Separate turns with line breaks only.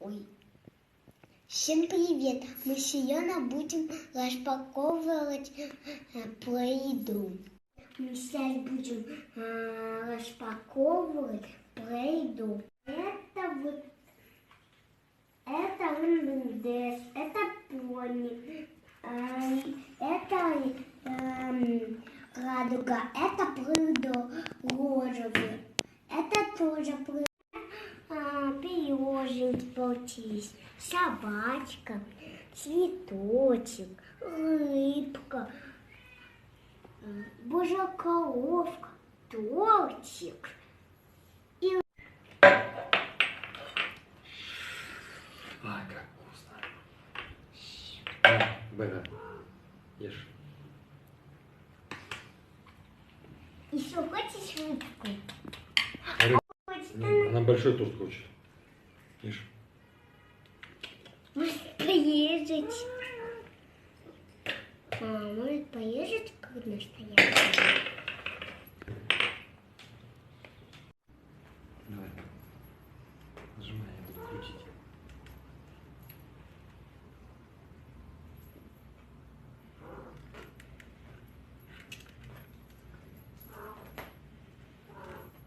Ой. Всем привет! Мы сегодня будем распаковывать плейду. Мы сейчас будем распаковывать плейду. Это лундес, это пони, это радуга, это плейдо розовый, это тоже плейдо. Пироженки получились, собачка, цветочек, рыбка, божья коровка, тортик. И...
Ай, как вкусно. На, Бега, ешь.
Еще хочешь рыбку?
Она большой торт хочет. Ешь.
Может поезжать? Может поезжать, как настоящий?
Давай. Нажимай, я буду крутить.